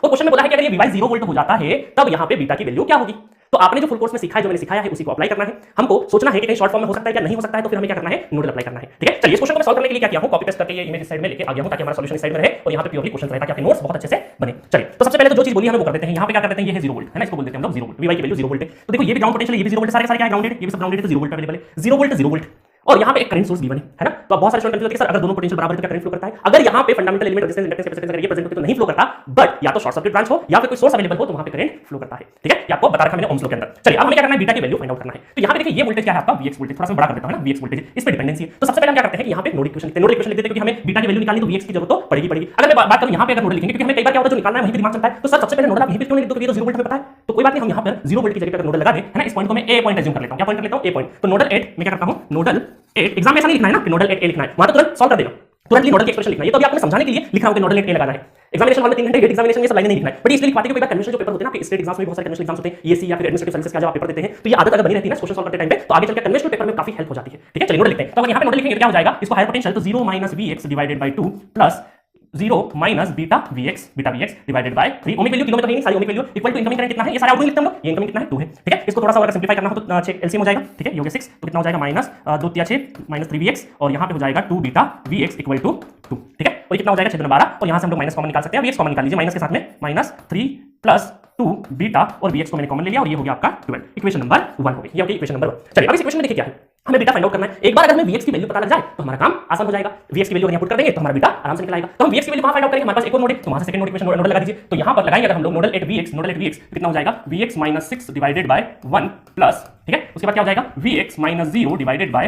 तो क्वेश्चन में बोला है कि अगर ये वी बाई 0 वोल्ट हो जाता है तब यहाँ पे बीटा की वैल्यू क्या होगी। तो आपने जो फुल कोर्स में सीखा है, जो मैंने सिखाया है, उसी को अप्लाई करना है। हमको सोचना है कि कहीं शॉर्ट फॉर्म में हो सकता है क्या नहीं हो सकता है, तो फिर हमें क्या करना है, नोडल अप्लाई करना है। ठीक है, चलिए इस क्वेश्चन को मैं सॉल्व करने के लिए क्या किया हूं, कॉपी पेस्ट करके ये इमेज इस साइड में लेके आ गया हूं ताकि हमारा सॉल्यूशन इस साइड में रहे और यहाँ पे प्योरली क्वेश्चन रहे ताकि आपके नोट्स बहुत अच्छे से बने। चलिए तो सबसे पहले तो जो चीज बोली है हम वो कर देते हैं। यहाँ पे क्या कर देते हैं, ये है 0 वोल्ट है ना, इसको बोल देते हैं हम लोग 0 वोल्ट, वी वाई की वैल्यू 0 वोल्ट है। तो देखो ये भी ग्राउंड पोटेंशियल, ये भी 0 वोल्ट, सारे सारे क्या ग्राउंडेड, ये भी सब ग्राउंडेड, तो 0 वोल्ट अवेलेबल है, 0 वोल्ट 0 वोल्ट। और यहाँ पे एक करंट सोर्स V1 है ना। तो बहुत सारे स्टूडेंट कंफ्यूज होते हैं सर अगर दोनों पोटेंशियल बराबर है तो क्या करंट फ्लो करता है। अगर यहाँ पे fundamental element resistance inductance capacitance अगर ये प्रेजेंट होते तो नहीं फ्लो करता, बट या तो शॉर्ट सर्किट ब्रांच हो या फिर कोई सोर्स अवेलेबल हो तो वहां पे करंट फ्लो करता है। ठीक है, ये आपको बता रखा मैंने ओम्स लॉ के अंदर। चलिए अब हमें क्या करना है, बीटा की वैल्यू फाइंड आउट करना है। तो यहाँ पे देखिए ये वोल्टेज क्या है आपका Vx वोल्टेज, थोड़ा सा बड़ा कर देता हूं ना, Vx वोल्टेज इस पे डिपेंडेंसी है। तो सबसे पहले हम क्या करते हैं कि यहाँ पे नोड इक्वेशन लिखते हैं, नोड इक्वेशन लिख देते हैं क्योंकि हमें बीटा की वैल्यू निकालनी तो Vx की जरूरत तो पड़ेगी। अगर मैं बात करूं यहाँ पे अगर नोड लिखेंगे क्योंकि हमें कई बार क्या होता है जो निकालना है वहीं पे दिमाग चलता है, तो सर सबसे पहले नोड आप यहीं पे क्यों नहीं लिख दो, क्योंकि ये तो 0 वोल्ट हमें पता है। तो कोई बात नहीं, हम यहाँ पर 0 वोल्ट की जगह पे अगर नोड लगा दें है ना, इस पॉइंट को मैं ए पॉइंट एज्यूम कर लेता हूं। क्या पॉइंट कर लेता हूं, ए पॉइंट। तो नोडल 8 मैं क्या करता हूं, नोडल 8 एग्जाम में ऐसा नहीं लिखना है ना कि नोडल 8 ए लिखना है, वहां तो तुरंत सॉल्व कर देना, तुरंत नोडल की एक्सप्रेशन लिखना है। ये तो अभी आपने समझाने के लिए लिखा होगा नोडल 8 ए लगाना है। एग्जामिनेशन हॉल में 3 घंटे गेट एग्जामिनेशन में सब लाइनें नहीं लिखना है, बट इसलिए लिखवाते हैं कि कई बार कन्वेंशनल जो पेपर होते हैं ना, कि स्टेट एग्जाम्स में बहुत सारे कन्वेंशनल एग्जाम्स होते हैं, ईएससी या फिर एडमिनिस्ट्रेटिव सर्विसेज का जब आप पेपर देते हैं, तो ये आदत अगर बनी रहती है ना क्वेश्चन सॉल्व करते टाइम पे, तो आगे चलकर कन्वेंशनल पेपर में काफी हेल्प हो जाती है। ठीक है, चलिए नोडल लिखते हैं। तो अगर यहाँ पे नोडल लिखेंगे तो क्या हो जाएगा, इसको हायर पोटेंशियल तो 0 minus Vx divided by 2 plus 0 minus beta Vx divided by 3। Ohmic value kilo में तो नहीं, सारी ohmic value equal to incoming current कितना है, ये सारे आउटगोइंग लिखते हैं हम लोग, ये इनकमिंग कितना है 2 है। ठीक है, इसको थोड़ा सा अगर सिंपलीफाई करना हो तो 6 एलसीएम हो जाएगा। ठीक है, ये हो गया 6, तो कितना हो जाएगा माइनस 2 3 6 माइनस 3Vx और यहाँ पे हो जाएगा 2 बीटा Vx इक्वल टू 2। ठीक है, और कितना हो जाएगा 6 2 12 और यहाँ से हम लोग माइनस कॉमन निकाल सकते हैं। Vx कॉमन निकाल लीजिए, माइनस के साथ में माइनस 3 प्लस 2 बीटा और Vx को मैंने कॉमन ले लिया और ये हो गया आपका 12। इक्वेशन नंबर 1 हो गई, ये हो गई इक्वेशन नंबर 1। चलिए अब इस इक्वेशन में देखिए क्या है, हमें बीटा फाइंड आउट करना है। एक बार अगर हमें Vx की वैल्यू पता लग जाए तो हमारा काम आसान हो जाएगा। Vx की वैल्यू यहाँ पुट कर देंगे तो हमारा बीटा आराम से निकल आएगा। तो हम Vx की वैल्यू कहां फाइंड आउट करेंगे, हमारे पास एक और नोड है, तो वहां से सेकंड नोड इक्वेशन नोड लगा दीजिए। तो यहां पर लगाएंगे अगर हम लोग नोडल 8 Vx कितना हो जाएगा, Vx minus 6 divided by 1 plus, ठीक है, उसके बाद क्या हो जाएगा Vx minus 0 divided by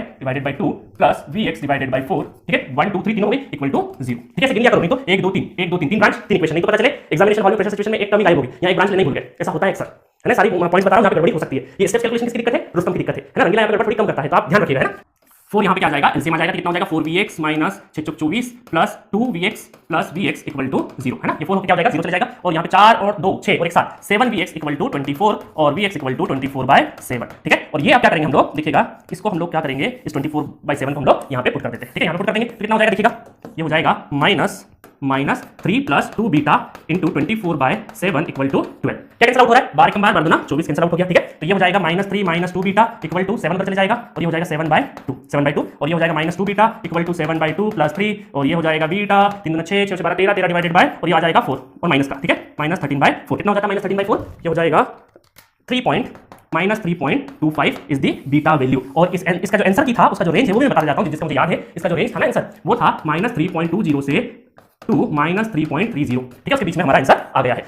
2 plus Vx divided bye 4। ठीक है, 1 2 3 तीनों हो गई इक्वल टू 0। ठीक है, सेकंड क्या करो, नहीं तो 1 2 3 तीन ब्रांच तीन इक्वेशन, नहीं तो पता चले एग्जामिनेशन हॉल में प्रेशर सिचुएशन में एक टर्म ही गायब होगी या एक ब्रांच लेने भूल गए, ऐसा होता है अक्सर है ना। सारी पॉइंट्स बता रहा हूं, यहाँ पे गड़बड़ी हो सकती है। ये स्टेप्स कैलकुलेशन किसकी दिक्कत है, रुस्तम की दिक्कत है ना, रंगीला यहाँ पे गड़बड़ थोड़ी कम करता है, तो आप ध्यान रखिएगा है ना। 4 यहाँ पे क्या आ जाएगा, एलसीएम आ जाएगा, कितना हो जाएगा 4Vx माइनस 6 चौक 24 plus 2Vx plus Vx equal to 0 है ना। ये 4 होकर क्या हो जाएगा 0 चले जाएगा और यहाँ पे 4 और 2 6 और एक साथ 7Vx इक्वल टू 24 और Vx इक्वल टू 24/7। ठीक है, और ये अब क्या करेंगे हम लोग, देखिएगा इसको हम लोग क्या करेंगे, इस 24/7 को हम लोग यहाँ पे पुट कर देते हैं। ठीक है, यहाँ पे पुट कर देंगे तो कितना हो जाएगा, देखिएगा ये हो जाएगा minus 3 plus 2 beta into 24/7 equal to 12। क्या कैंसिल आउट हो रहा है, बार बार दो ना, 24 कैंसिल आउट हो गया। ठीक है, तो ये हो जाएगा -3 माइनस 2 बीटा इक्वल टू 7 पर चले जाएगा और ये हो जाएगा 7/2 और ये हो जाएगा -2 बीटा इक्वल टू 7/2 प्लस 3 और ये हो जाएगा बीटा 3 2 6 6 12 13 डिवाइडेड बाय और ये आ जाएगा 4 और माइनस का। ठीक है, -13/4 कितना हो जाता है, -13/4 ये हो जाएगा 3.25 इज दी बीटा वैल्यू। और इसका जो आंसर की था उसका जो रेंज है वो मैं बता देता हूं, जिसका मुझे याद है। इसका जो रेंज था ना आंसर वो था -3.20 से टू -3.30। ठीक है, उसके बीच में हमारा आंसर आ गया है।